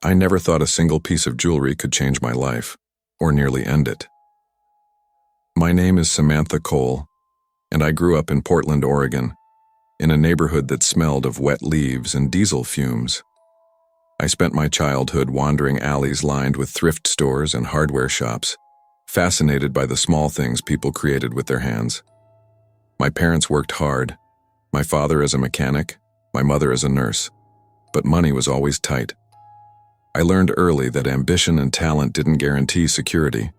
I never thought a single piece of jewelry could change my life, or nearly end it. My name is Samantha Cole, and I grew up in Portland, Oregon, in a neighborhood that smelled of wet leaves and diesel fumes. I spent my childhood wandering alleys lined with thrift stores and hardware shops, fascinated by the small things people created with their hands. My parents worked hard, my father as a mechanic, my mother as a nurse, but money was always tight. I learned early that ambition and talent didn't guarantee security,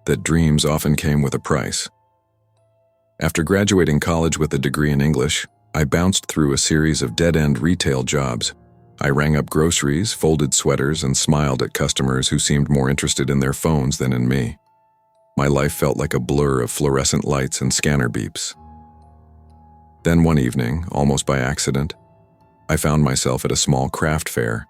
that dreams often came with a price. After graduating college with a degree in English, I bounced through a series of dead-end retail jobs. I rang up groceries, folded sweaters, and smiled at customers who seemed more interested in their phones than in me. My life felt like a blur of fluorescent lights and scanner beeps. Then one evening, almost by accident, I found myself at a small craft fair.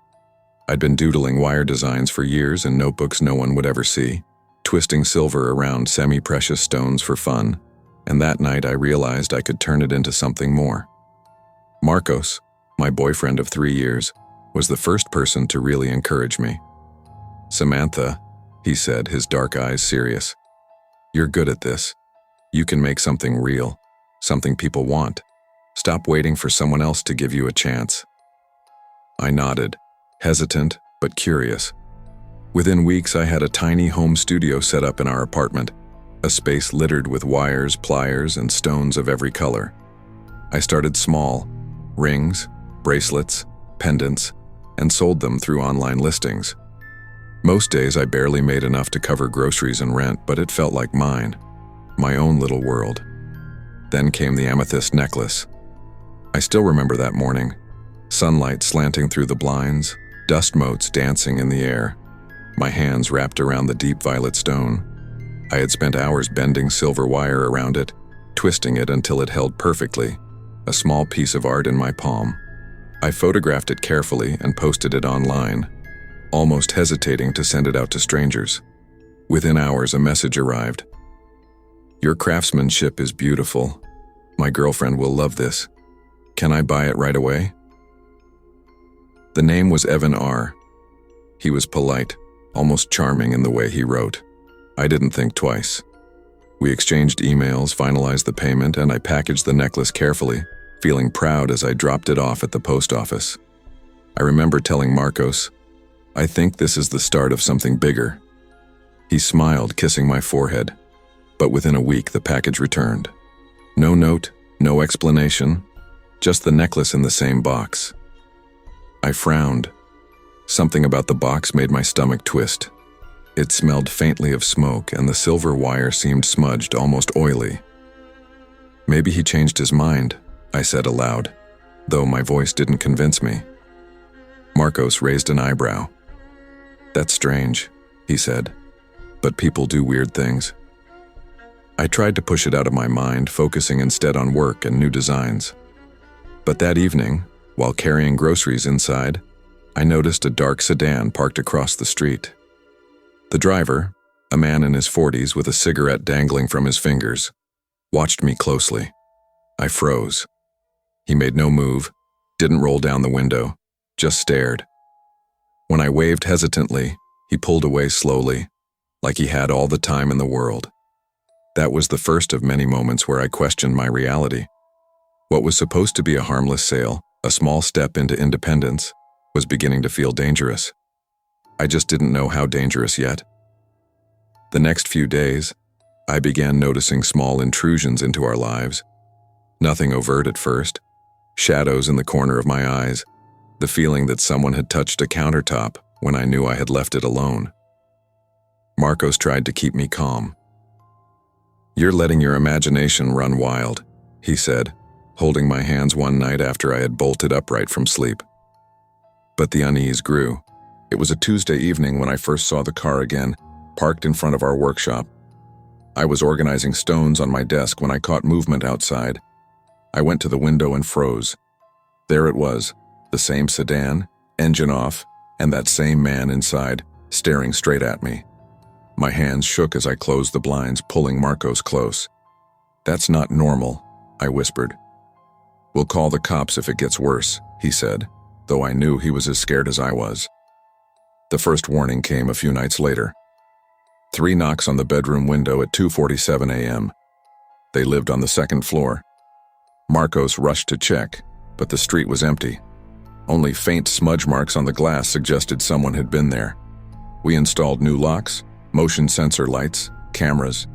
I'd been doodling wire designs for years in notebooks no one would ever see, twisting silver around semi-precious stones for fun, and that night I realized I could turn it into something more. Marcos, my boyfriend of 3 years, was the first person to really encourage me. "Samantha," he said, his dark eyes serious, "you're good at this. You can make something real, something people want. Stop waiting for someone else to give you a chance." I nodded, hesitant but curious. Within weeks, I had a tiny home studio set up in our apartment, a space littered with wires, pliers, and stones of every color. I started small, rings, bracelets, pendants, and sold them through online listings. Most days I barely made enough to cover groceries and rent, but it felt like mine, my own little world. Then came the amethyst necklace. I still remember that morning, sunlight slanting through the blinds, dust motes dancing in the air, my hands wrapped around the deep violet stone. I had spent hours bending silver wire around it, twisting it until it held perfectly, a small piece of art in my palm. I photographed it carefully and posted it online, almost hesitating to send it out to strangers. Within hours, a message arrived. "Your craftsmanship is beautiful. My girlfriend will love this. Can I buy it right away?" The name was Evan R. He was polite, almost charming in the way he wrote. I didn't think twice. We exchanged emails, finalized the payment, and I packaged the necklace carefully, feeling proud as I dropped it off at the post office. I remember telling Marcos, "I think this is the start of something bigger." He smiled, kissing my forehead, but within a week the package returned. No note, no explanation, just the necklace in the same box. I frowned. Something about the box made my stomach twist. It smelled faintly of smoke, and the silver wire seemed smudged, almost oily. "Maybe he changed his mind," I said aloud, though my voice didn't convince me. Marcos raised an eyebrow. "That's strange," he said, "but people do weird things." I tried to push it out of my mind, focusing instead on work and new designs. But that evening, while carrying groceries inside, I noticed a dark sedan parked across the street. The driver, a man in his 40s with a cigarette dangling from his fingers, watched me closely. I froze. He made no move, didn't roll down the window, just stared. When I waved hesitantly, he pulled away slowly, like he had all the time in the world. That was the first of many moments where I questioned my reality. What was supposed to be a harmless sale, a small step into independence, was beginning to feel dangerous. I just didn't know how dangerous yet. The next few days, I began noticing small intrusions into our lives. Nothing overt at first. Shadows in the corner of my eyes, the feeling that someone had touched a countertop when I knew I had left it alone. Marcos tried to keep me calm. "You're letting your imagination run wild," he said, holding my hands one night after I had bolted upright from sleep. But the unease grew. It was a Tuesday evening when I first saw the car again, parked in front of our workshop. I was organizing stones on my desk when I caught movement outside. I went to the window and froze. There it was, the same sedan, engine off, and that same man inside, staring straight at me. My hands shook as I closed the blinds, pulling Marcos close. "That's not normal," I whispered. "We'll call the cops if it gets worse," he said, though I knew he was as scared as I was. The first warning came a few nights later. 3 knocks on the bedroom window at 2:47 a.m. They lived on the second floor. Marcos rushed to check, but the street was empty. Only faint smudge marks on the glass suggested someone had been there. We installed new locks, motion sensor lights, cameras,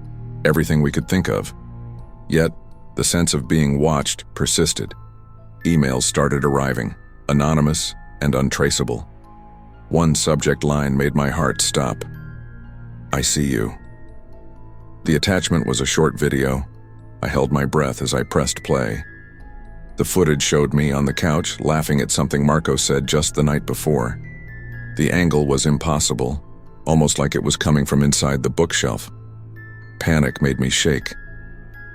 everything we could think of. Yet, the sense of being watched persisted. Emails started arriving, anonymous and untraceable. One subject line made my heart stop. "I see you." The attachment was a short video. I held my breath as I pressed play. The footage showed me on the couch laughing at something Marcos said just the night before. The angle was impossible, almost like it was coming from inside the bookshelf. Panic made me shake.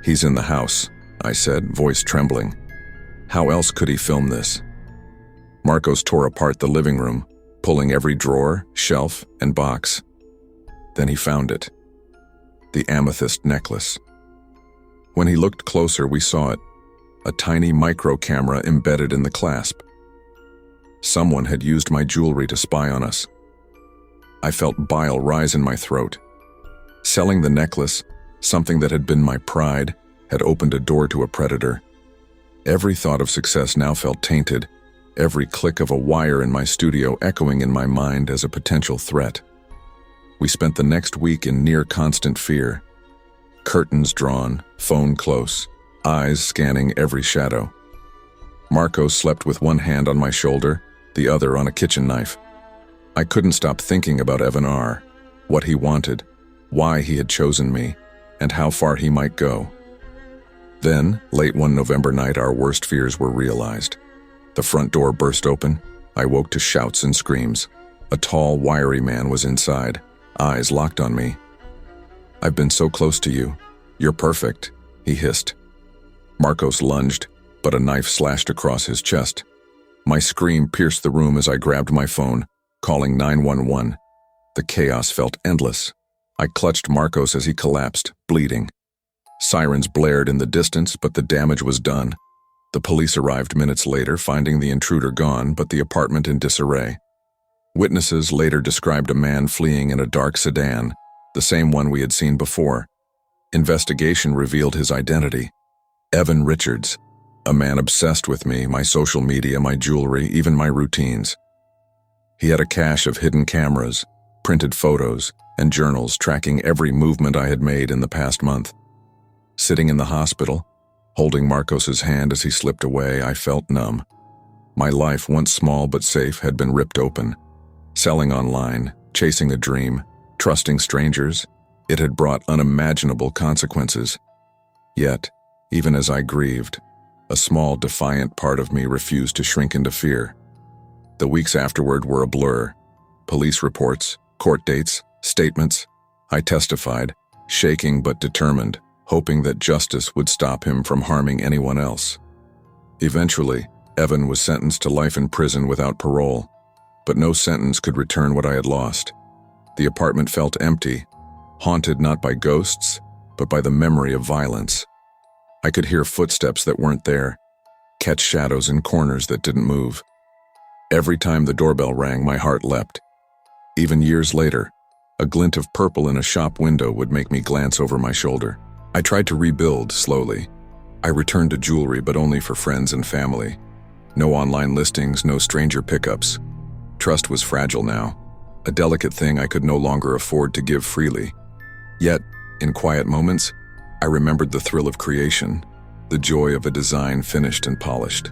"He's in the house," I said, voice trembling. How else could he film this? Marcos tore apart the living room, pulling every drawer, shelf, and box. Then he found it. The amethyst necklace. When he looked closer, we saw it. A tiny micro camera embedded in the clasp. Someone had used my jewelry to spy on us. I felt bile rise in my throat. Selling the necklace, something that had been my pride, had opened a door to a predator. Every thought of success now felt tainted, every click of a wire in my studio echoing in my mind as a potential threat. We spent the next week in near constant fear. Curtains drawn, phone close, eyes scanning every shadow. Marcos slept with one hand on my shoulder, the other on a kitchen knife. I couldn't stop thinking about Evan R., what he wanted, why he had chosen me, and how far he might go. Then, late one November night, our worst fears were realized. The front door burst open. I woke to shouts and screams. A tall, wiry man was inside, eyes locked on me. "I've been so close to you. You're perfect," he hissed. Marcos lunged, but a knife slashed across his chest. My scream pierced the room as I grabbed my phone, calling 911. The chaos felt endless. I clutched Marcos as he collapsed, bleeding. Sirens blared in the distance, but the damage was done. The police arrived minutes later, finding the intruder gone, but the apartment in disarray. Witnesses later described a man fleeing in a dark sedan, the same one we had seen before. Investigation revealed his identity. Evan Richards, a man obsessed with me, my social media, my jewelry, even my routines. He had a cache of hidden cameras, printed photos, and journals tracking every movement I had made in the past month. Sitting in the hospital, holding Marcos's hand as he slipped away, I felt numb. My life, once small but safe, had been ripped open. Selling online, chasing a dream, trusting strangers, it had brought unimaginable consequences. Yet, even as I grieved, a small, defiant part of me refused to shrink into fear. The weeks afterward were a blur. Police reports, court dates, statements. I testified, shaking but determined, hoping that justice would stop him from harming anyone else. Eventually, Evan was sentenced to life in prison without parole, but no sentence could return what I had lost. The apartment felt empty, haunted not by ghosts, but by the memory of violence. I could hear footsteps that weren't there, catch shadows in corners that didn't move. Every time the doorbell rang, my heart leapt. Even years later, a glint of purple in a shop window would make me glance over my shoulder. I tried to rebuild slowly. I returned to jewelry, but only for friends and family. No online listings, no stranger pickups. Trust was fragile now, a delicate thing I could no longer afford to give freely. Yet, in quiet moments, I remembered the thrill of creation, the joy of a design finished and polished.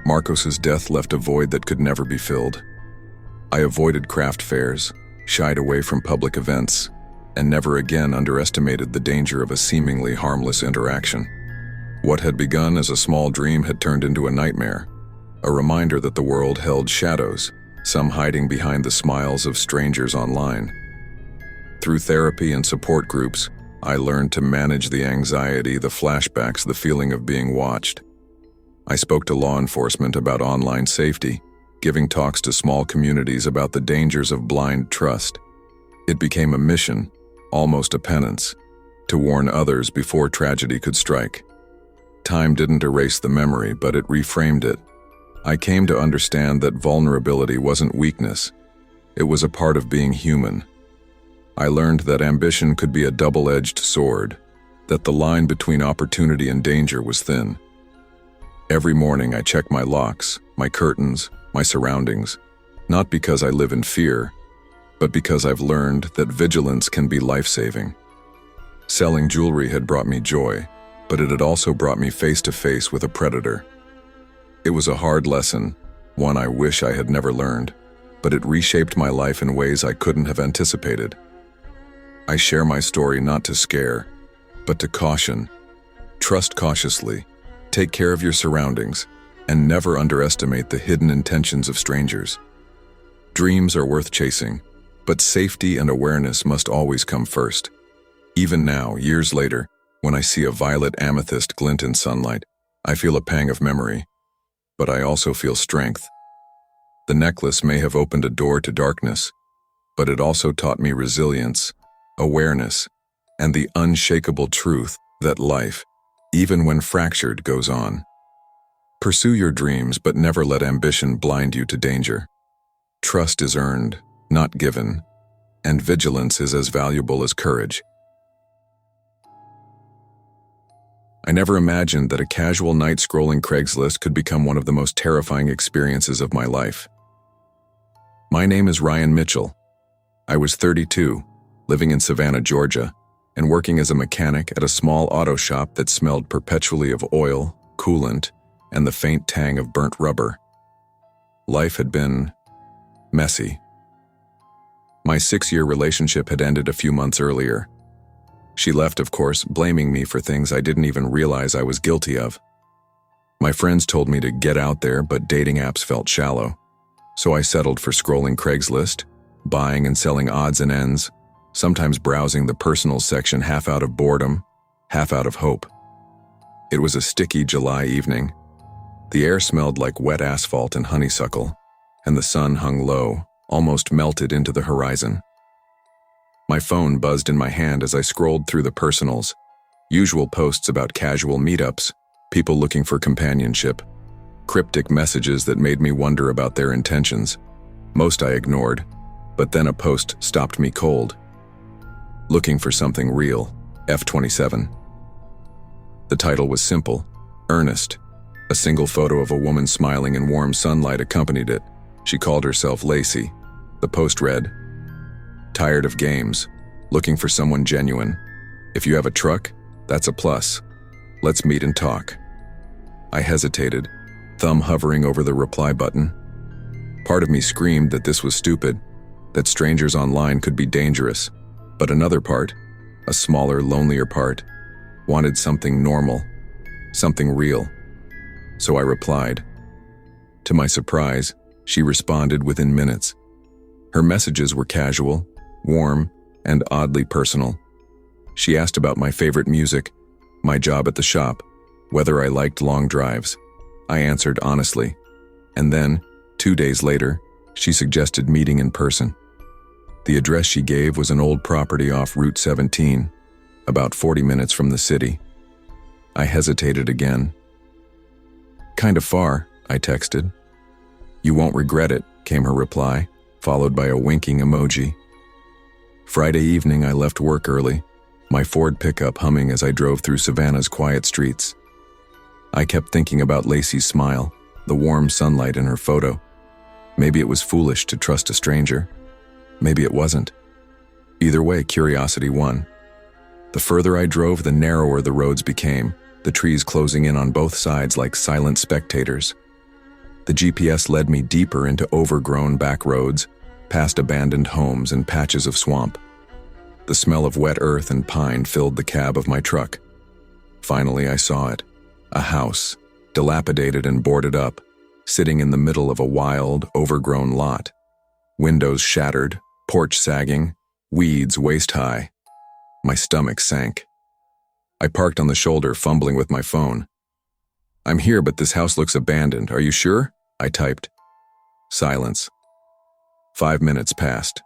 Marcos's death left a void that could never be filled. I avoided craft fairs, shied away from public events, and never again underestimated the danger of a seemingly harmless interaction. What had begun as a small dream had turned into a nightmare, a reminder that the world held shadows, some hiding behind the smiles of strangers online. Through therapy and support groups, I learned to manage the anxiety, the flashbacks, the feeling of being watched. I spoke to law enforcement about online safety, giving talks to small communities about the dangers of blind trust. It became a mission, almost a penance, to warn others before tragedy could strike. Time didn't erase the memory, but it reframed it. I came to understand that vulnerability wasn't weakness. It was a part of being human. I learned that ambition could be a double-edged sword, that the line between opportunity and danger was thin. Every morning I check my locks, my curtains, my surroundings, not because I live in fear, but because I've learned that vigilance can be life-saving. Selling jewelry had brought me joy, but it had also brought me face to face with a predator. It was a hard lesson, one I wish I had never learned, but it reshaped my life in ways I couldn't have anticipated. I share my story not to scare, but to caution. Trust cautiously, take care of your surroundings, and never underestimate the hidden intentions of strangers. Dreams are worth chasing, but safety and awareness must always come first. Even now, years later, when I see a violet amethyst glint in sunlight, I feel a pang of memory, but I also feel strength. The necklace may have opened a door to darkness, but it also taught me resilience, awareness, and the unshakable truth that life, even when fractured, goes on. Pursue your dreams, but never let ambition blind you to danger. Trust is earned, not given, and vigilance is as valuable as courage. I never imagined that a casual night scrolling Craigslist could become one of the most terrifying experiences of my life. My name is Ryan Mitchell. I was 32, living in Savannah, Georgia, and working as a mechanic at a small auto shop that smelled perpetually of oil, coolant, and the faint tang of burnt rubber. Life had been messy. My 6-year relationship had ended a few months earlier. She left, of course, blaming me for things I didn't even realize I was guilty of. My friends told me to get out there, but dating apps felt shallow. So I settled for scrolling Craigslist, buying and selling odds and ends, sometimes browsing the personal section half out of boredom, half out of hope. It was a sticky July evening. The air smelled like wet asphalt and honeysuckle, and the sun hung low, almost melted into the horizon. My phone buzzed in my hand as I scrolled through the personals, usual posts about casual meetups, people looking for companionship, cryptic messages that made me wonder about their intentions. Most I ignored, but then a post stopped me cold. Looking for something real, F27. The title was simple, earnest. A single photo of a woman smiling in warm sunlight accompanied it. She called herself Lacey. The post read, "Tired of games, looking for someone genuine. If you have a truck, that's a plus. Let's meet and talk." I hesitated, thumb hovering over the reply button. Part of me screamed that this was stupid, that strangers online could be dangerous, but another part, a smaller, lonelier part, wanted something normal, something real. So I replied. To my surprise, she responded within minutes. Her messages were casual, warm, and oddly personal. She asked about my favorite music, my job at the shop, whether I liked long drives. I answered honestly. And then, 2 days later, she suggested meeting in person. The address she gave was an old property off Route 17, about 40 minutes from the city. I hesitated again. "Kind of far," I texted. "You won't regret it," came her reply, followed by a winking emoji. Friday evening, I left work early, my Ford pickup humming as I drove through Savannah's quiet streets. I kept thinking about Lacey's smile, the warm sunlight in her photo. Maybe it was foolish to trust a stranger. Maybe it wasn't. Either way, curiosity won. The further I drove, the narrower the roads became, the trees closing in on both sides like silent spectators. The GPS led me deeper into overgrown back roads, past abandoned homes and patches of swamp. The smell of wet earth and pine filled the cab of my truck. Finally, I saw it. A house, dilapidated and boarded up, sitting in the middle of a wild, overgrown lot. Windows shattered, porch sagging, weeds waist-high. My stomach sank. I parked on the shoulder, fumbling with my phone. "I'm here, but this house looks abandoned. Are you sure?" I typed. Silence. 5 minutes passed.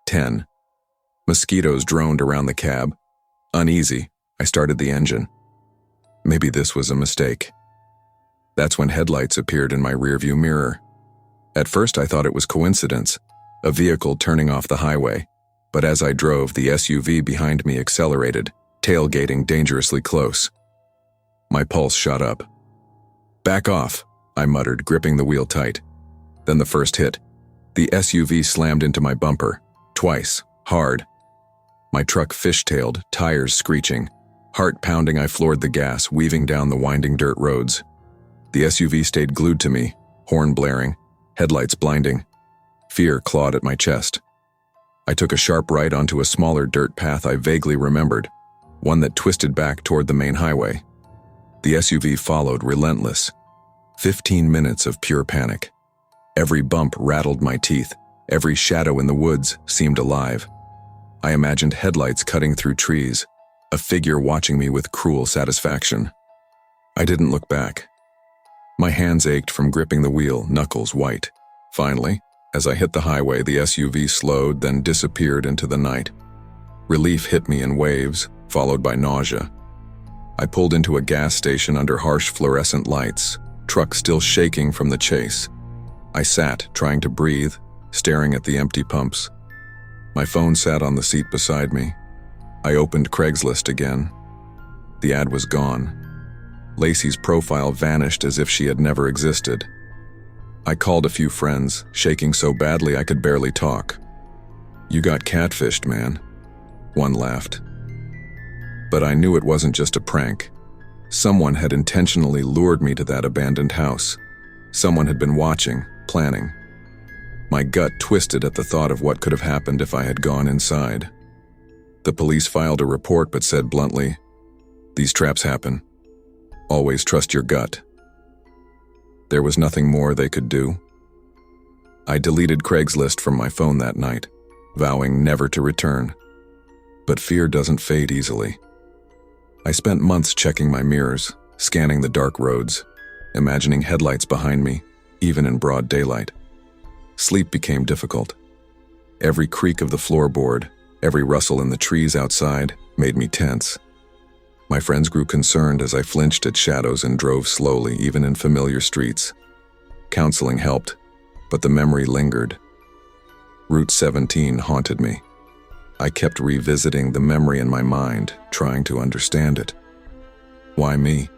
10. Mosquitoes droned around the cab. Uneasy, I started the engine. Maybe this was a mistake. That's when headlights appeared in my rearview mirror. At first I thought it was coincidence, a vehicle turning off the highway, but as I drove, the SUV behind me accelerated, tailgating dangerously close. My pulse shot up. "Back off," I muttered, gripping the wheel tight. Then the first hit. The SUV slammed into my bumper, twice, hard. My truck fishtailed, tires screeching. Heart pounding, I floored the gas, weaving down the winding dirt roads. The SUV stayed glued to me, horn blaring, headlights blinding. Fear clawed at my chest. I took a sharp right onto a smaller dirt path I vaguely remembered, one that twisted back toward the main highway. The SUV followed, relentless. 15 minutes of pure panic. Every bump rattled my teeth. Every shadow in the woods seemed alive. I imagined headlights cutting through trees, a figure watching me with cruel satisfaction. I didn't look back. My hands ached from gripping the wheel, knuckles white. Finally, as I hit the highway, the SUV slowed, then disappeared into the night. Relief hit me in waves, followed by nausea. I pulled into a gas station under harsh fluorescent lights, truck still shaking from the chase. I sat, trying to breathe, staring at the empty pumps. My phone sat on the seat beside me. I opened Craigslist again. The ad was gone. Lacey's profile vanished as if she had never existed. I called a few friends, shaking so badly I could barely talk. "You got catfished, man," one laughed. But I knew it wasn't just a prank. Someone had intentionally lured me to that abandoned house. Someone had been watching, planning. My gut twisted at the thought of what could have happened if I had gone inside. The police filed a report but said bluntly, "These traps happen. Always trust your gut." There was nothing more they could do. I deleted Craigslist from my phone that night, vowing never to return. But fear doesn't fade easily. I spent months checking my mirrors, scanning the dark roads, imagining headlights behind me, even in broad daylight. Sleep became difficult. Every creak of the floorboard, every rustle in the trees outside, made me tense. My friends grew concerned as I flinched at shadows and drove slowly, even in familiar streets. Counseling helped, but the memory lingered. Route 17 haunted me. I kept revisiting the memory in my mind, trying to understand it. Why me?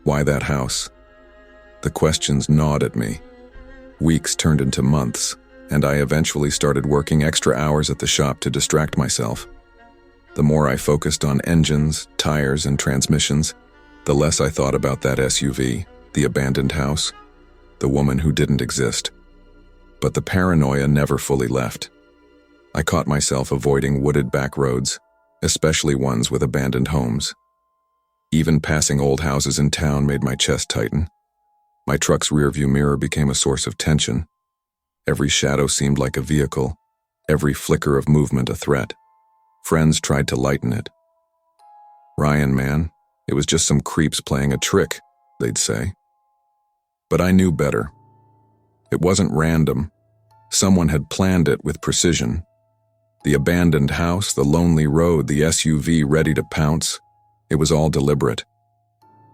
Why that house? The questions gnawed at me. Weeks turned into months, and I eventually started working extra hours at the shop to distract myself. The more I focused on engines, tires, and transmissions, the less I thought about that SUV, the abandoned house, the woman who didn't exist. But the paranoia never fully left. I caught myself avoiding wooded back roads, especially ones with abandoned homes. Even passing old houses in town made my chest tighten. My truck's rearview mirror became a source of tension. Every shadow seemed like a vehicle, every flicker of movement a threat. Friends tried to lighten it. "Ryan, man, it was just some creeps playing a trick," they'd say. But I knew better. It wasn't random. Someone had planned it with precision. The abandoned house, the lonely road, the SUV ready to pounce. It was all deliberate.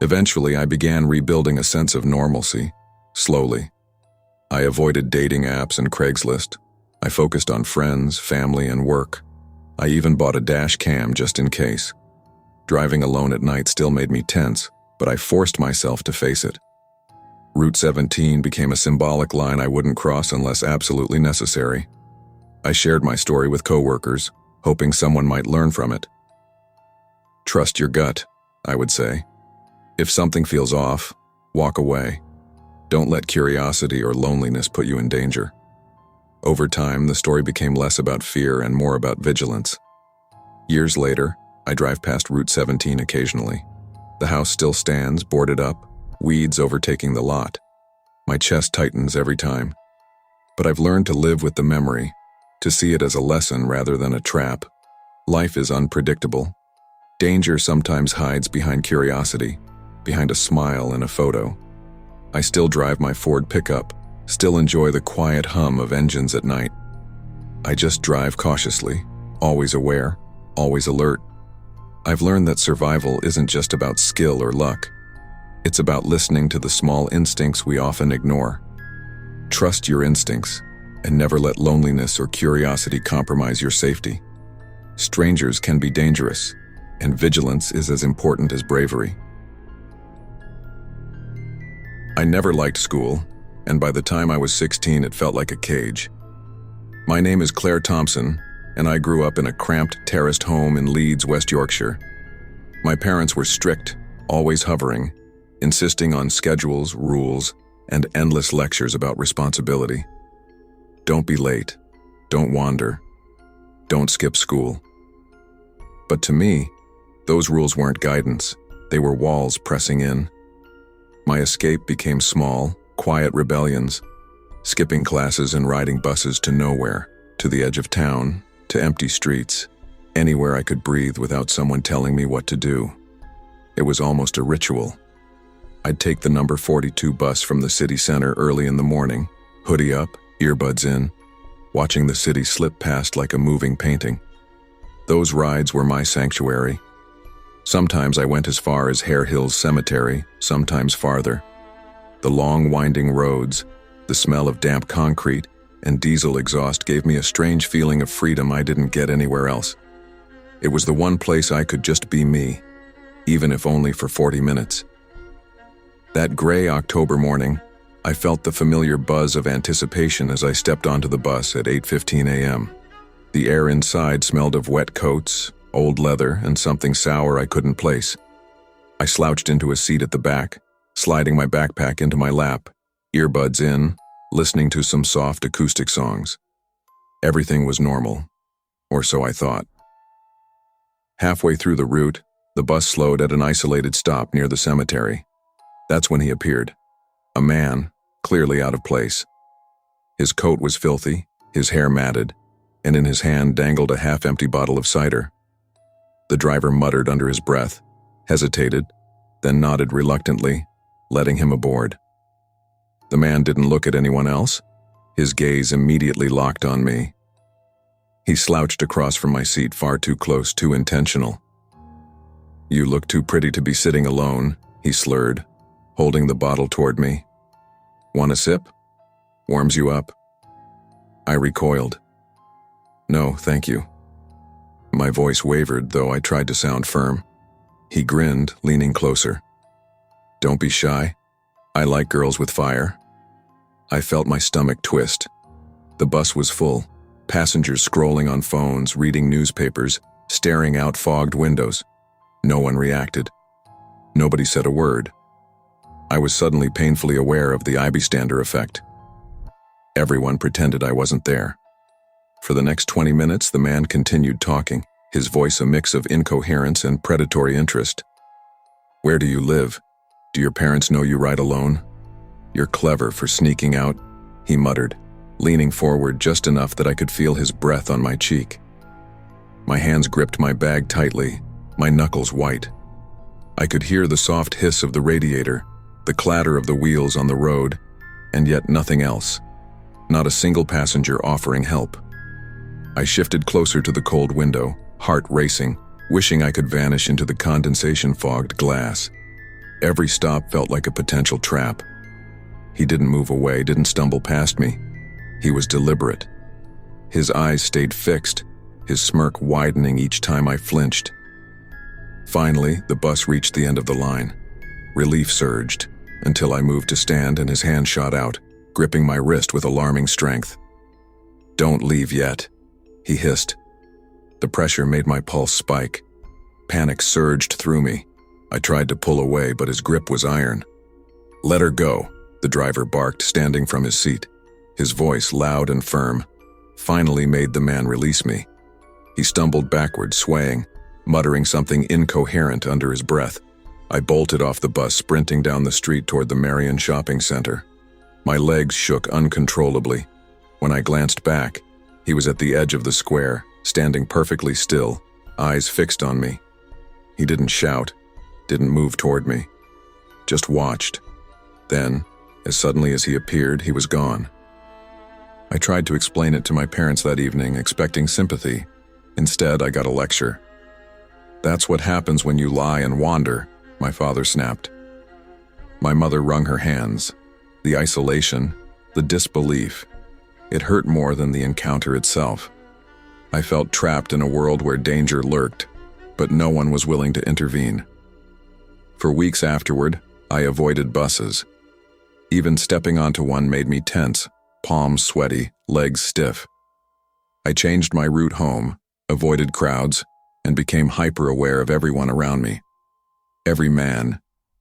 Eventually, I began rebuilding a sense of normalcy, slowly. I avoided dating apps and Craigslist. I focused on friends, family, and work. I even bought a dash cam just in case. Driving alone at night still made me tense, but I forced myself to face it. Route 17 became a symbolic line I wouldn't cross unless absolutely necessary. I shared my story with coworkers, hoping someone might learn from it. "Trust your gut," I would say. "If something feels off, walk away. Don't let curiosity or loneliness put you in danger." Over time, the story became less about fear and more about vigilance. Years later, I drive past Route 17 occasionally. The house still stands, boarded up, weeds overtaking the lot. My chest tightens every time. But I've learned to live with the memory, to see it as a lesson rather than a trap. Life is unpredictable. Danger sometimes hides behind curiosity, behind a smile in a photo. I still drive my Ford pickup, still enjoy the quiet hum of engines at night. I just drive cautiously, always aware, always alert. I've learned that survival isn't just about skill or luck. It's about listening to the small instincts we often ignore. Trust your instincts. And never let loneliness or curiosity compromise your safety. Strangers can be dangerous, and vigilance is as important as bravery. I never liked school, and by the time I was 16, it felt like a cage. My name is Claire Thompson, and I grew up in a cramped, terraced home in Leeds, West Yorkshire. My parents were strict, always hovering, insisting on schedules, rules, and endless lectures about responsibility. Don't be late. Don't wander. Don't skip school. But to me, those rules weren't guidance. They were walls pressing in. My escape became small, quiet rebellions, skipping classes and riding buses to nowhere, to the edge of town, to empty streets, anywhere I could breathe without someone telling me what to do. It was almost a ritual. I'd take the number 42 bus from the city center early in the morning, hoodie up, earbuds in, watching the city slip past like a moving painting. Those rides were my sanctuary. Sometimes I went as far as Hare Hills Cemetery, sometimes farther. The long, winding roads, the smell of damp concrete, and diesel exhaust gave me a strange feeling of freedom I didn't get anywhere else. It was the one place I could just be me, even if only for 40 minutes. That gray October morning, I felt the familiar buzz of anticipation as I stepped onto the bus at 8:15 a.m. The air inside smelled of wet coats, old leather, and something sour I couldn't place. I slouched into a seat at the back, sliding my backpack into my lap, earbuds in, listening to some soft acoustic songs. Everything was normal, or so I thought. Halfway through the route, the bus slowed at an isolated stop near the cemetery. That's when he appeared. A man, clearly out of place. His coat was filthy, his hair matted, and in his hand dangled a half-empty bottle of cider. The driver muttered under his breath, hesitated, then nodded reluctantly, letting him aboard. The man didn't look at anyone else. His gaze immediately locked on me. He slouched across from my seat, far too close, too intentional. "You look too pretty to be sitting alone," he slurred, holding the bottle toward me. "Want a sip? Warms you up." I recoiled. "No, thank you." My voice wavered, though I tried to sound firm. He grinned, leaning closer. "Don't be shy. I like girls with fire." I felt my stomach twist. The bus was full, passengers scrolling on phones, reading newspapers, staring out fogged windows. No one reacted. Nobody said a word. I was suddenly painfully aware of the bystander effect. Everyone pretended I wasn't there. For the next 20 minutes, the man continued talking, his voice a mix of incoherence and predatory interest. "Where do you live? Do your parents know you ride alone? You're clever for sneaking out," he muttered, leaning forward just enough that I could feel his breath on my cheek. My hands gripped my bag tightly, my knuckles white. I could hear the soft hiss of the radiator, the clatter of the wheels on the road, and yet nothing else. Not a single passenger offering help. I shifted closer to the cold window, heart racing, wishing I could vanish into the condensation-fogged glass. Every stop felt like a potential trap. He didn't move away, didn't stumble past me. He was deliberate. His eyes stayed fixed, his smirk widening each time I flinched. Finally, the bus reached the end of the line. Relief surged, until I moved to stand and his hand shot out, gripping my wrist with alarming strength. "Don't leave yet," he hissed. The pressure made my pulse spike. Panic surged through me. I tried to pull away, but his grip was iron. "Let her go," the driver barked, standing from his seat. His voice, loud and firm, finally made the man release me. He stumbled backward, swaying, muttering something incoherent under his breath. I bolted off the bus, sprinting down the street toward the Marion Shopping Center. My legs shook uncontrollably. When I glanced back, he was at the edge of the square, standing perfectly still, eyes fixed on me. He didn't shout, didn't move toward me, just watched. Then, as suddenly as he appeared, he was gone. I tried to explain it to my parents that evening, expecting sympathy. Instead, I got a lecture. "That's what happens when you lie and wander," my father snapped. My mother wrung her hands. The isolation, the disbelief. It hurt more than the encounter itself. I felt trapped in a world where danger lurked, but no one was willing to intervene. For weeks afterward, I avoided buses. Even stepping onto one made me tense, palms sweaty, legs stiff. I changed my route home, avoided crowds, and became hyper-aware of everyone around me. Every man,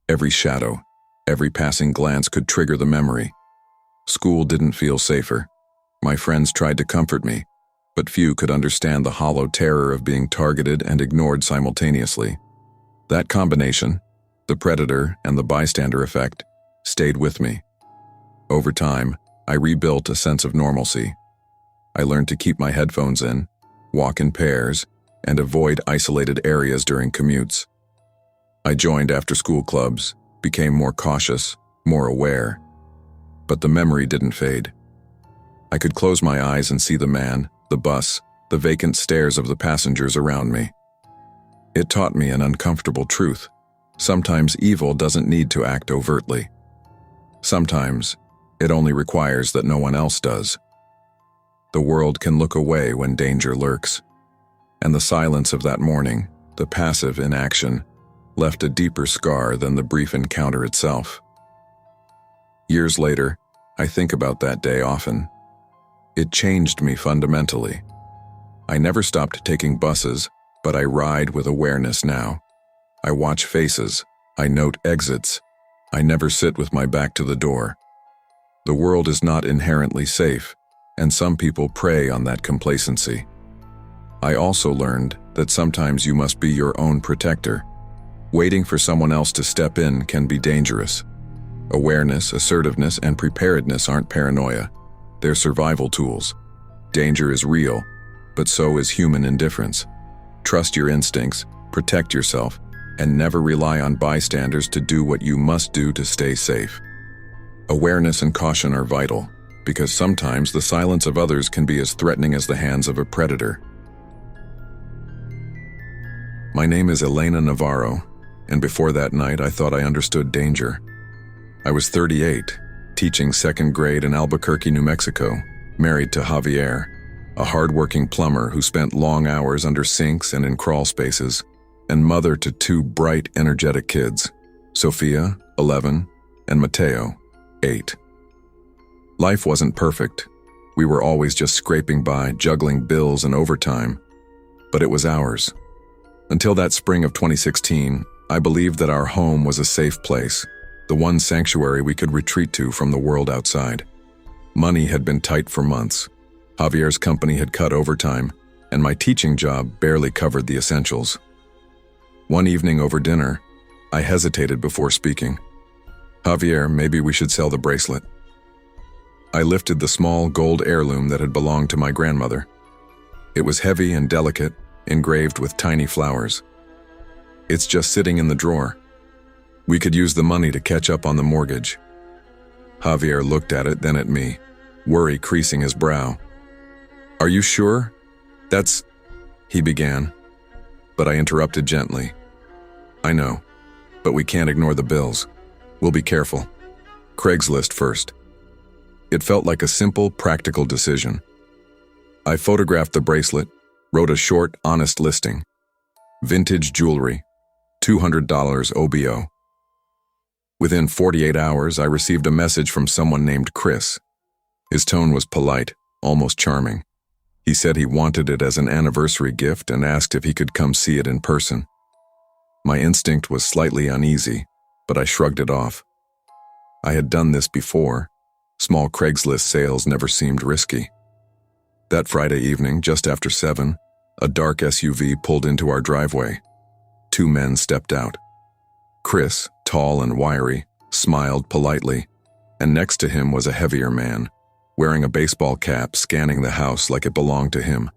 every shadow, every passing glance could trigger the memory. School didn't feel safer. My friends tried to comfort me, but few could understand the hollow terror of being targeted and ignored simultaneously. That combination, the predator and the bystander effect, stayed with me. Over time, I rebuilt a sense of normalcy. I learned to keep my headphones in, walk in pairs, and avoid isolated areas during commutes. I joined after-school clubs, became more cautious, more aware. But the memory didn't fade. I could close my eyes and see the man, the bus, the vacant stares of the passengers around me. It taught me an uncomfortable truth. Sometimes evil doesn't need to act overtly. Sometimes it only requires that no one else does. The world can look away when danger lurks. And the silence of that morning, the passive inaction, left a deeper scar than the brief encounter itself. Years later, I think about that day often. It changed me fundamentally. I never stopped taking buses, but I ride with awareness now. I watch faces, I note exits, I never sit with my back to the door. The world is not inherently safe, and some people prey on that complacency. I also learned that sometimes you must be your own protector. Waiting for someone else to step in can be dangerous. Awareness, assertiveness, and preparedness aren't paranoia. They're survival tools. Danger is real, but so is human indifference. Trust your instincts, protect yourself, and never rely on bystanders to do what you must do to stay safe. Awareness and caution are vital, because sometimes the silence of others can be as threatening as the hands of a predator. My name is Elena Navarro, and before that night I thought I understood danger. I was 38, teaching second grade in Albuquerque, New Mexico, married to Javier, a hard-working plumber who spent long hours under sinks and in crawl spaces, and mother to two bright, energetic kids, Sofia, 11, and Mateo, 8. Life wasn't perfect. We were always just scraping by, juggling bills and overtime, but it was ours. Until that spring of 2016, I believed that our home was a safe place, the one sanctuary we could retreat to from the world outside. Money had been tight for months. Javier's company had cut overtime, and my teaching job barely covered the essentials. One evening over dinner, I hesitated before speaking. "Javier, maybe we should sell the bracelet." I lifted the small gold heirloom that had belonged to my grandmother. It was heavy and delicate, engraved with tiny flowers. "It's just sitting in the drawer. We could use the money to catch up on the mortgage." Javier looked at it, then at me, worry creasing his brow. "Are you sure? That's—" he began, but I interrupted gently. "I know, but we can't ignore the bills. We'll be careful. Craigslist first." It felt like a simple, practical decision. I photographed the bracelet, wrote a short, honest listing. Vintage jewelry, $200 OBO. Within 48 hours, I received a message from someone named Chris. His tone was polite, almost charming. He said he wanted it as an anniversary gift and asked if he could come see it in person. My instinct was slightly uneasy, but I shrugged it off. I had done this before. Small Craigslist sales never seemed risky. That Friday evening, just after 7, a dark SUV pulled into our driveway. 2 men stepped out. Chris, tall and wiry, smiled politely, and next to him was a heavier man, wearing a baseball cap, scanning the house like it belonged to him.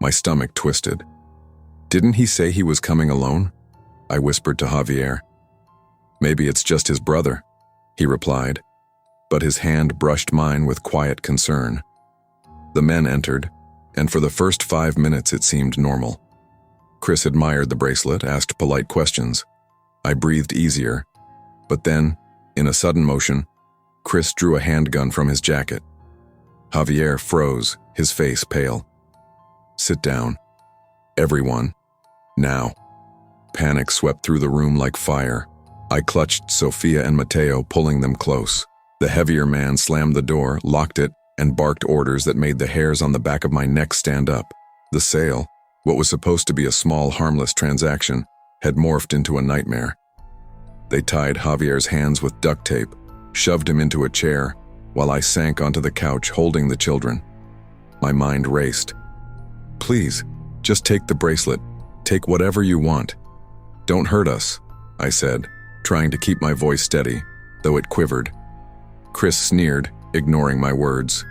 My stomach twisted. "Didn't he say he was coming alone?" I whispered to Javier. "Maybe it's just his brother," he replied, but his hand brushed mine with quiet concern. The men entered, and for the first 5 minutes it seemed normal. Chris admired the bracelet, asked polite questions. I breathed easier, but then, in a sudden motion, Chris drew a handgun from his jacket. Javier froze, his face pale. "Sit down. Everyone. Now." Panic swept through the room like fire. I clutched Sofia and Mateo, pulling them close. The heavier man slammed the door, locked it, and barked orders that made the hairs on the back of my neck stand up. The sale, what was supposed to be a small, harmless transaction, had morphed into a nightmare. They tied Javier's hands with duct tape, shoved him into a chair, while I sank onto the couch holding the children. My mind raced. "Please, just take the bracelet. Take whatever you want. Don't hurt us," I said, trying to keep my voice steady, though it quivered. Chris sneered, ignoring my words.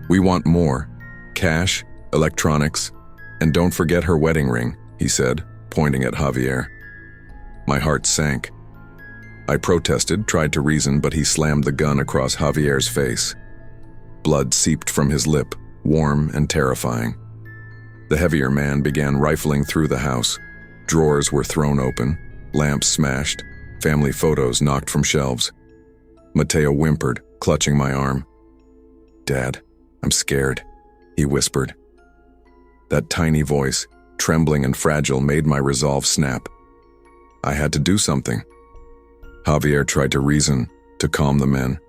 "We want more. Cash, electronics, and don't forget her wedding ring," he said, pointing at Javier. My heart sank. I protested, tried to reason, but he slammed the gun across Javier's face. Blood seeped from his lip, warm and terrifying. The heavier man began rifling through the house. Drawers were thrown open, lamps smashed, family photos knocked from shelves. Mateo whimpered, clutching my arm. "Dad, I'm scared," he whispered. That tiny voice, trembling and fragile, made my resolve snap. I had to do something. Javier tried to reason, to calm the men.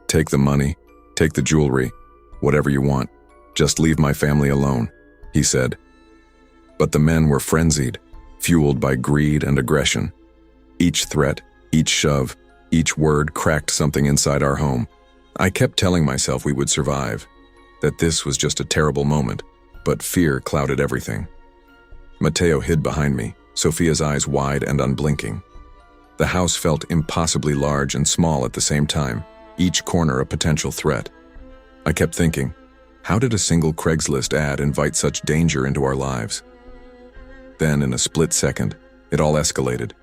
"Take the money, take the jewelry, whatever you want. Just leave my family alone," he said. But the men were frenzied, fueled by greed and aggression. Each threat, each shove, each word cracked something inside our home. I kept telling myself we would survive, that this was just a terrible moment, but fear clouded everything. Mateo hid behind me, Sofia's eyes wide and unblinking. The house felt impossibly large and small at the same time, each corner a potential threat. I kept thinking, how did a single Craigslist ad invite such danger into our lives? Then, in a split second, it all escalated.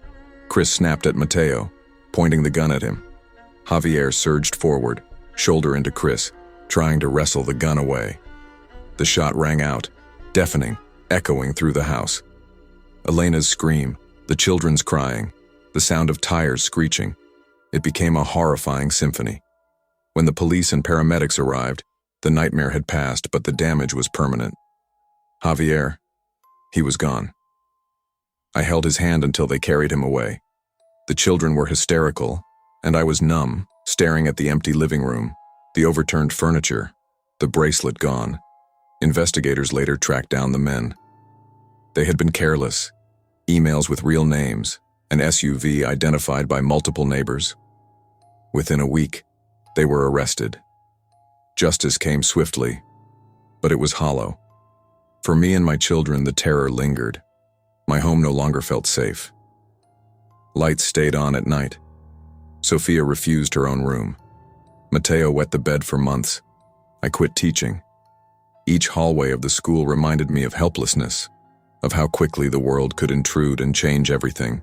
Chris snapped at Mateo, pointing the gun at him. Javier surged forward, shoulder into Chris, trying to wrestle the gun away. The shot rang out, deafening, echoing through the house. Elena's scream, the children's crying, the sound of tires screeching. It became a horrifying symphony. When the police and paramedics arrived, the nightmare had passed, but the damage was permanent. Javier, he was gone. I held his hand until they carried him away. The children were hysterical, and I was numb, staring at the empty living room, the overturned furniture, the bracelet gone. Investigators later tracked down the men. They had been careless. Emails with real names, an SUV identified by multiple neighbors. Within a week, they were arrested. Justice came swiftly, but it was hollow. For me and my children, the terror lingered. My home no longer felt safe. Lights stayed on at night. Sofia refused her own room. Mateo wet the bed for months. I quit teaching. Each hallway of the school reminded me of helplessness, of how quickly the world could intrude and change everything.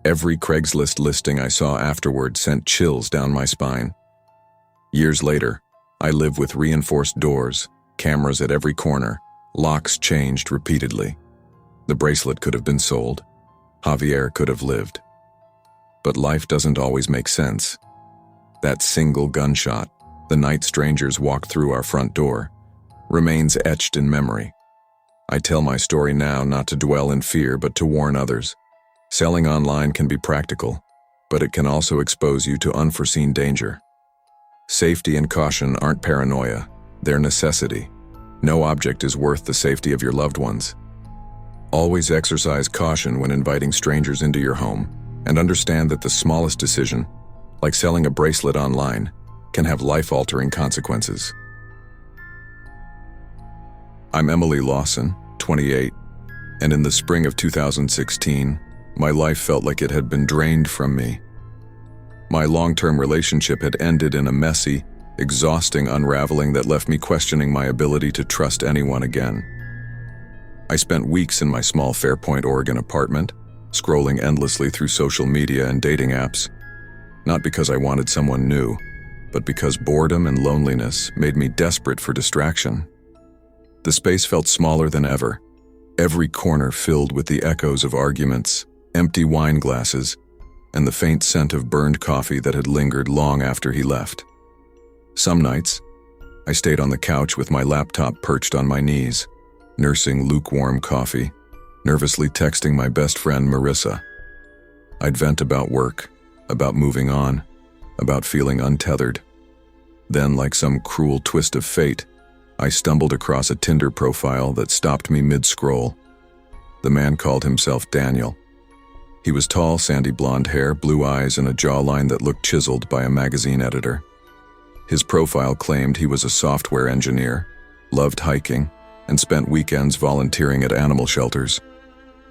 Every Craigslist listing I saw afterward sent chills down my spine. Years later, I live with reinforced doors, cameras at every corner, locks changed repeatedly. The bracelet could have been sold. Javier could have lived. But life doesn't always make sense. That single gunshot, the night strangers walked through our front door, remains etched in memory. I tell my story now not to dwell in fear, but to warn others. Selling online can be practical, but it can also expose you to unforeseen danger. Safety and caution aren't paranoia, they're necessity. No object is worth the safety of your loved ones. Always exercise caution when inviting strangers into your home, and understand that the smallest decision, like selling a bracelet online, can have life-altering consequences. I'm Emily Lawson, 28, and in the spring of 2016, my life felt like it had been drained from me. My long-term relationship had ended in a messy, exhausting unraveling that left me questioning my ability to trust anyone again. I spent weeks in my small Fairpoint, Oregon apartment, scrolling endlessly through social media and dating apps, not because I wanted someone new, but because boredom and loneliness made me desperate for distraction. The space felt smaller than ever, every corner filled with the echoes of arguments, empty wine glasses, and the faint scent of burned coffee that had lingered long after he left. Some nights, I stayed on the couch with my laptop perched on my knees, nursing lukewarm coffee, nervously texting my best friend Marissa. I'd vent about work, about moving on, about feeling untethered. Then, like some cruel twist of fate, I stumbled across a Tinder profile that stopped me mid-scroll. The man called himself Daniel. He was tall, sandy blonde hair, blue eyes, and a jawline that looked chiseled by a magazine editor. His profile claimed he was a software engineer, loved hiking, and spent weekends volunteering at animal shelters.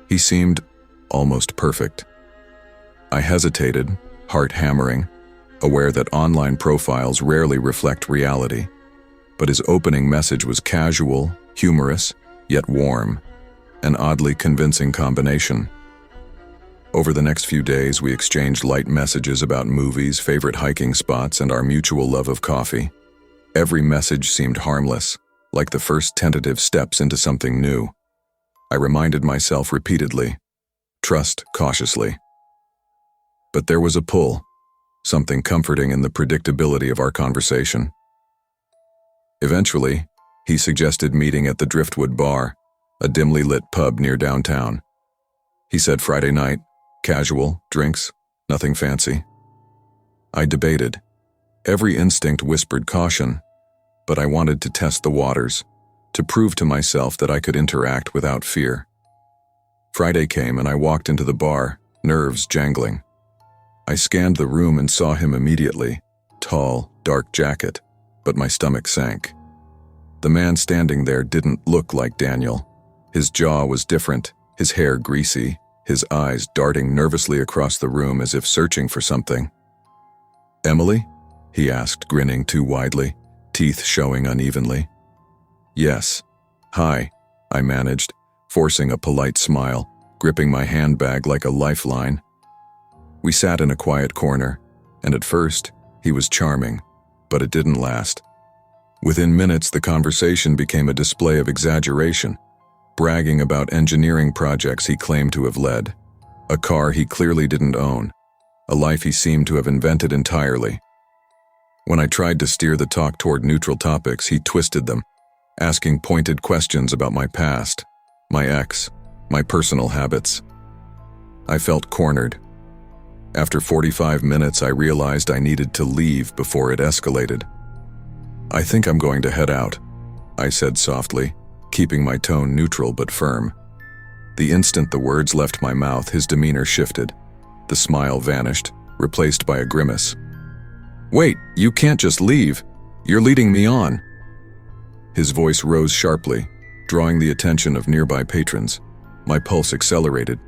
He seemed almost perfect. I hesitated, heart hammering, aware that online profiles rarely reflect reality. But his opening message was casual, humorous, yet warm, an oddly convincing combination. Over the next few days, we exchanged light messages about movies, favorite hiking spots, and our mutual love of coffee. Every message seemed harmless, like the first tentative steps into something new. I reminded myself repeatedly, trust cautiously. But there was a pull, something comforting in the predictability of our conversation. Eventually, he suggested meeting at the Driftwood Bar, a dimly lit pub near downtown. He said Friday night, casual, drinks, nothing fancy. I debated. Every instinct whispered caution, but I wanted to test the waters, to prove to myself that I could interact without fear. Friday came and I walked into the bar, nerves jangling. I scanned the room and saw him immediately, tall, dark jacket, but my stomach sank. The man standing there didn't look like Daniel. His jaw was different, his hair greasy, his eyes darting nervously across the room as if searching for something. "Emily?" he asked, grinning too widely, teeth showing unevenly. "Yes. Hi," I managed, forcing a polite smile, gripping my handbag like a lifeline. We sat in a quiet corner, and at first, he was charming, but it didn't last. Within minutes, the conversation became a display of exaggeration, bragging about engineering projects he claimed to have led, a car he clearly didn't own, a life he seemed to have invented entirely. When I tried to steer the talk toward neutral topics, he twisted them, asking pointed questions about my past, my ex, my personal habits. I felt cornered. After 45 minutes, I realized I needed to leave before it escalated. "I think I'm going to head out," I said softly, keeping my tone neutral but firm. The instant the words left my mouth, his demeanor shifted. The smile vanished, replaced by a grimace. "Wait, you can't just leave. You're leading me on." His voice rose sharply, drawing the attention of nearby patrons. My pulse accelerated.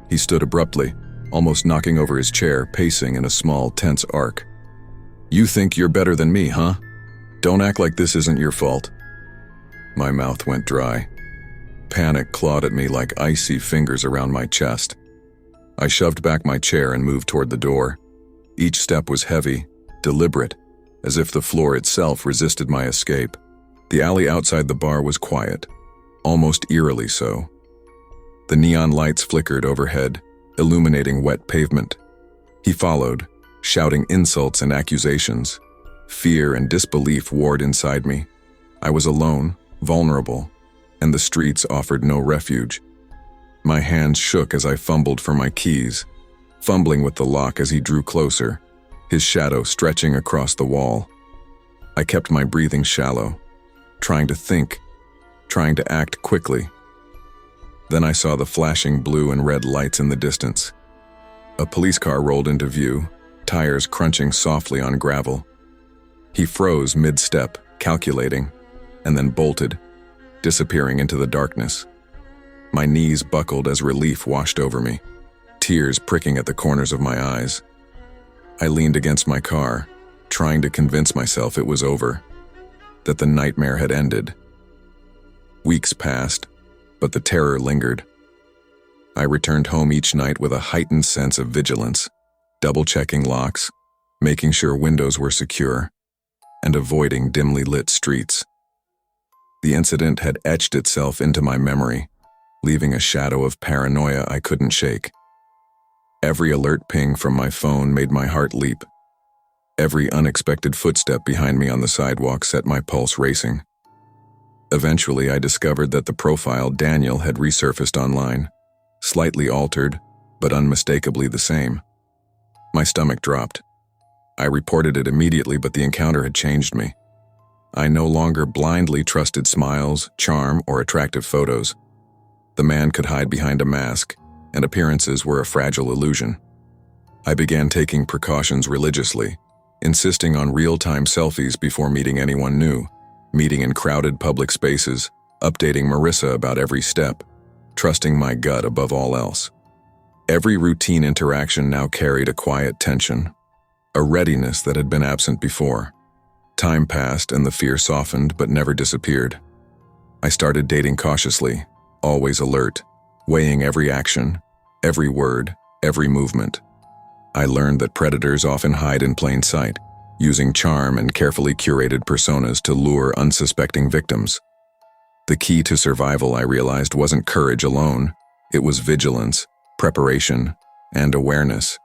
He stood abruptly, almost knocking over his chair, pacing in a small, tense arc. "You think you're better than me, huh? Don't act like this isn't your fault." My mouth went dry. Panic clawed at me like icy fingers around my chest. I shoved back my chair and moved toward the door. Each step was heavy, deliberate, as if the floor itself resisted my escape. The alley outside the bar was quiet, almost eerily so. The neon lights flickered overhead, illuminating wet pavement. He followed, shouting insults and accusations. Fear and disbelief warred inside me. I was alone, vulnerable, and the streets offered no refuge. My hands shook as I fumbled for my keys, fumbling with the lock as he drew closer, his shadow stretching across the wall. I kept my breathing shallow, trying to think, trying to act quickly. Then I saw the flashing blue and red lights in the distance. A police car rolled into view, tires crunching softly on gravel. He froze mid-step, calculating, and then bolted, disappearing into the darkness. My knees buckled as relief washed over me, tears pricking at the corners of my eyes. I leaned against my car, trying to convince myself it was over, that the nightmare had ended. Weeks passed, but the terror lingered. I returned home each night with a heightened sense of vigilance, double-checking locks, making sure windows were secure, and avoiding dimly lit streets. The incident had etched itself into my memory, leaving a shadow of paranoia I couldn't shake. Every alert ping from my phone made my heart leap. Every unexpected footstep behind me on the sidewalk set my pulse racing. Eventually, I discovered that the profile Daniel had resurfaced online, slightly altered, but unmistakably the same. My stomach dropped. I reported it immediately, but the encounter had changed me. I no longer blindly trusted smiles, charm, or attractive photos. The man could hide behind a mask, and appearances were a fragile illusion. I began taking precautions religiously, insisting on real-time selfies before meeting anyone new, meeting in crowded public spaces, updating Marissa about every step, trusting my gut above all else. Every routine interaction now carried a quiet tension, a readiness that had been absent before. Time passed and the fear softened but never disappeared. I started dating cautiously, always alert, weighing every action, every word, every movement. I learned that predators often hide in plain sight, using charm and carefully curated personas to lure unsuspecting victims. The key to survival, I realized, wasn't courage alone. It was vigilance, preparation, and awareness.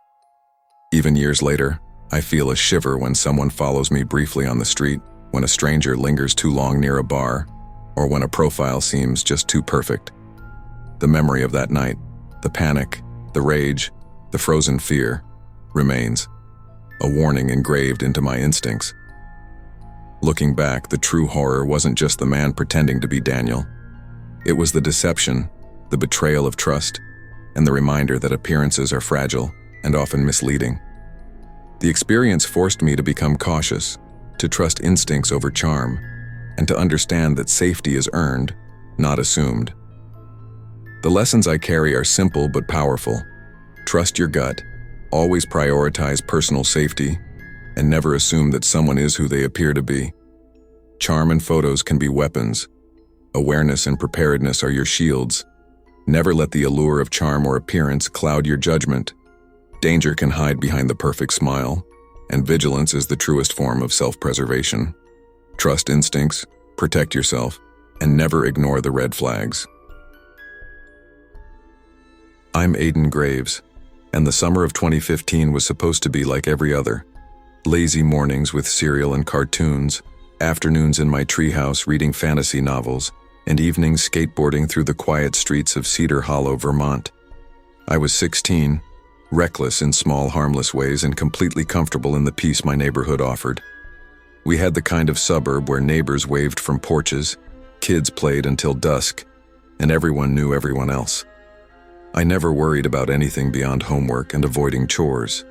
Even years later, I feel a shiver when someone follows me briefly on the street, when a stranger lingers too long near a bar, or when a profile seems just too perfect. The memory of that night, the panic, the rage, the frozen fear, remains, a warning engraved into my instincts. Looking back, the true horror wasn't just the man pretending to be Daniel. It was the deception, the betrayal of trust, and the reminder that appearances are fragile and often misleading. The experience forced me to become cautious, to trust instincts over charm, and to understand that safety is earned, not assumed. The lessons I carry are simple but powerful. Trust your gut, always prioritize personal safety, and never assume that someone is who they appear to be. Charm and photos can be weapons. Awareness and preparedness are your shields. Never let the allure of charm or appearance cloud your judgment. Danger can hide behind the perfect smile, and vigilance is the truest form of self-preservation. Trust instincts, protect yourself, and never ignore the red flags. I'm Aiden Graves, and the summer of 2015 was supposed to be like every other. Lazy mornings with cereal and cartoons, afternoons in my treehouse reading fantasy novels, and evenings skateboarding through the quiet streets of Cedar Hollow, Vermont. I was 16, reckless in small, harmless ways and completely comfortable in the peace my neighborhood offered. We had the kind of suburb where neighbors waved from porches, kids played until dusk, and everyone knew everyone else. I never worried about anything beyond homework and avoiding chores.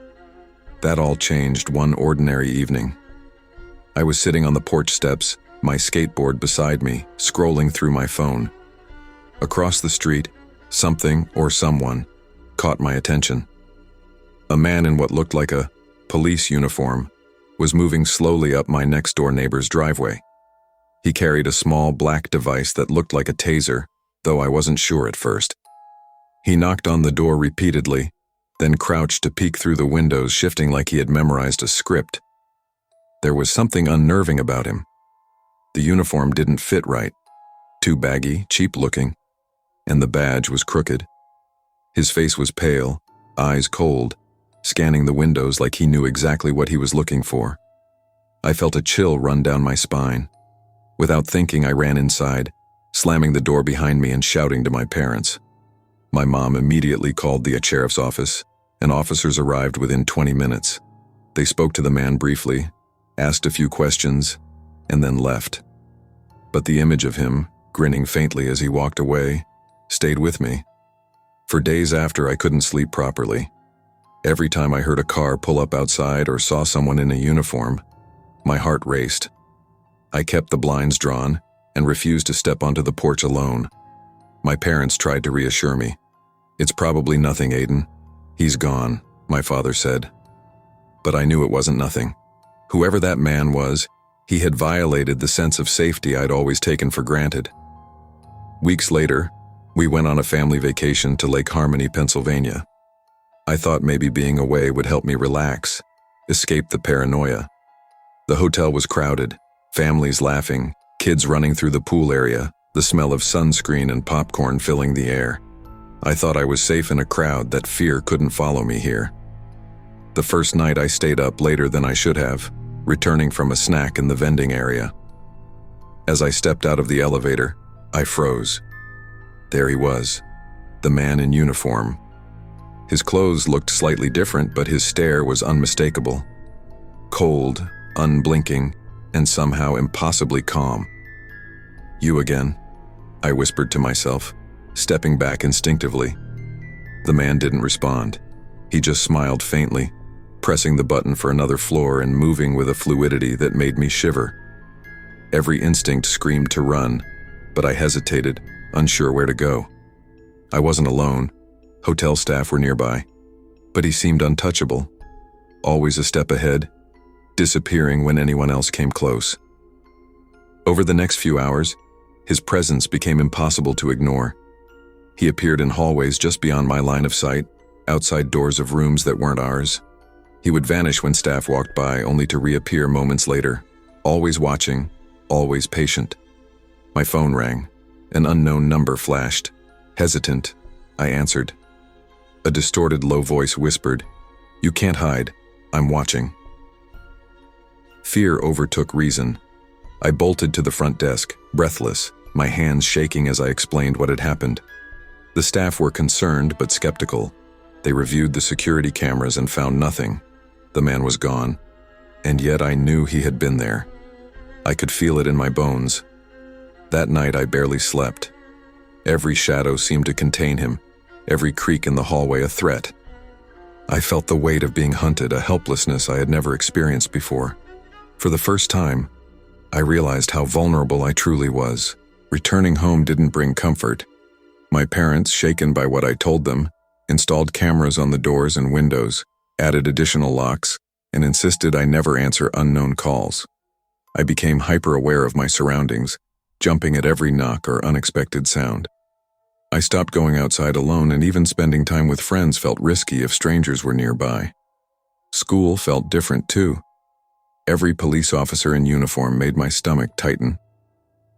That all changed one ordinary evening. I was sitting on the porch steps, my skateboard beside me, scrolling through my phone. Across the street, something or someone caught my attention. A man in what looked like a police uniform was moving slowly up my next-door neighbor's driveway. He carried a small black device that looked like a taser, though I wasn't sure at first. He knocked on the door repeatedly, then crouched to peek through the windows, shifting like he had memorized a script. There was something unnerving about him. The uniform didn't fit right, too baggy, cheap-looking, and the badge was crooked. His face was pale, eyes cold, scanning the windows like he knew exactly what he was looking for. I felt a chill run down my spine. Without thinking, I ran inside, slamming the door behind me and shouting to my parents. My mom immediately called the sheriff's office, and officers arrived within 20 minutes. They spoke to the man briefly, asked a few questions, and then left. But the image of him, grinning faintly as he walked away, stayed with me. For days after, I couldn't sleep properly. Every time I heard a car pull up outside or saw someone in a uniform, my heart raced. I kept the blinds drawn and refused to step onto the porch alone. My parents tried to reassure me. "It's probably nothing, Aiden. He's gone," my father said. But I knew it wasn't nothing. Whoever that man was, he had violated the sense of safety I'd always taken for granted. Weeks later, we went on a family vacation to Lake Harmony, Pennsylvania. I thought maybe being away would help me relax, escape the paranoia. The hotel was crowded, families laughing, kids running through the pool area, the smell of sunscreen and popcorn filling the air. I thought I was safe in a crowd, that fear couldn't follow me here. The first night I stayed up later than I should have, returning from a snack in the vending area. As I stepped out of the elevator, I froze. There he was, the man in uniform. His clothes looked slightly different, but his stare was unmistakable. Cold, unblinking, and somehow impossibly calm. "You again?" I whispered to myself, stepping back instinctively. The man didn't respond. He just smiled faintly, pressing the button for another floor and moving with a fluidity that made me shiver. Every instinct screamed to run, but I hesitated, unsure where to go. I wasn't alone. Hotel staff were nearby, but he seemed untouchable, always a step ahead, disappearing when anyone else came close. Over the next few hours, his presence became impossible to ignore. He appeared in hallways just beyond my line of sight, outside doors of rooms that weren't ours. He would vanish when staff walked by, only to reappear moments later, always watching, always patient. My phone rang. An unknown number flashed. Hesitant, I answered. A distorted low voice whispered, "You can't hide. I'm watching." Fear overtook reason. I bolted to the front desk, breathless, my hands shaking as I explained what had happened. The staff were concerned but skeptical. They reviewed the security cameras and found nothing. The man was gone, and yet I knew he had been there. I could feel it in my bones. That night I barely slept. Every shadow seemed to contain him, every creak in the hallway a threat. I felt the weight of being hunted, a helplessness I had never experienced before. For the first time, I realized how vulnerable I truly was. Returning home didn't bring comfort. My parents, shaken by what I told them, installed cameras on the doors and windows, added additional locks, and insisted I never answer unknown calls. I became hyper-aware of my surroundings, jumping at every knock or unexpected sound. I stopped going outside alone, and even spending time with friends felt risky if strangers were nearby. School felt different too. Every police officer in uniform made my stomach tighten.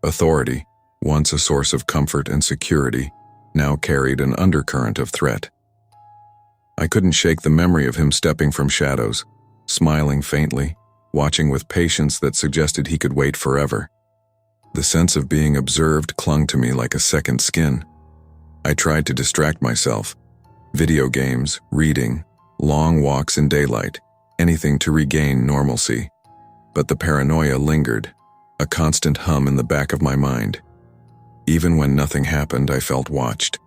Authority, once a source of comfort and security, now carried an undercurrent of threat. I couldn't shake the memory of him stepping from shadows, smiling faintly, watching with patience that suggested he could wait forever. The sense of being observed clung to me like a second skin. I tried to distract myself. Video games, reading, long walks in daylight, anything to regain normalcy. But the paranoia lingered, a constant hum in the back of my mind. Even when nothing happened, I felt watched.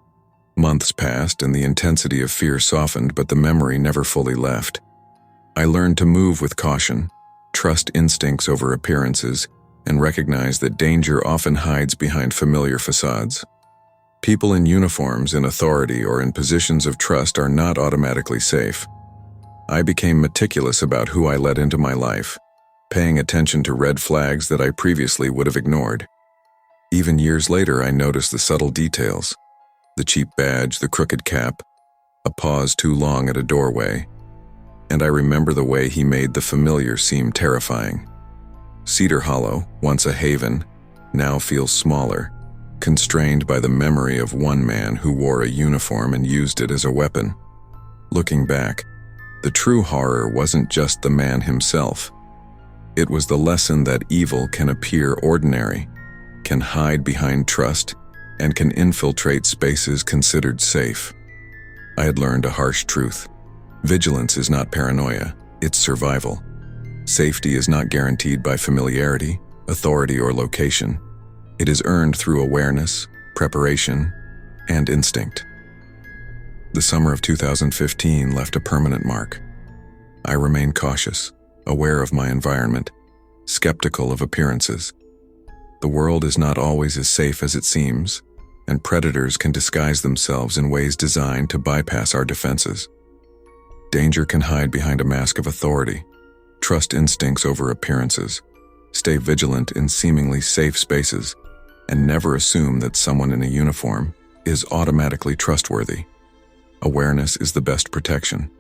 Months passed and the intensity of fear softened, but the memory never fully left. I learned to move with caution, trust instincts over appearances, and recognize that danger often hides behind familiar facades. People in uniforms, in authority, or in positions of trust are not automatically safe. I became meticulous about who I let into my life, paying attention to red flags that I previously would have ignored. Even years later, I noticed the subtle details: the cheap badge, the crooked cap, a pause too long at a doorway. And I remember the way he made the familiar seem terrifying. Cedar Hollow, once a haven, now feels smaller, constrained by the memory of one man who wore a uniform and used it as a weapon. Looking back, the true horror wasn't just the man himself. It was the lesson that evil can appear ordinary, can hide behind trust, and can infiltrate spaces considered safe. I had learned a harsh truth. Vigilance is not paranoia, it's survival. Safety is not guaranteed by familiarity, authority, or location. It is earned through awareness, preparation, and instinct. The summer of 2015 left a permanent mark. I remained cautious, aware of my environment, skeptical of appearances. The world is not always as safe as it seems, and predators can disguise themselves in ways designed to bypass our defenses. Danger can hide behind a mask of authority. Trust instincts over appearances. Stay vigilant in seemingly safe spaces, and never assume that someone in a uniform is automatically trustworthy. Awareness is the best protection.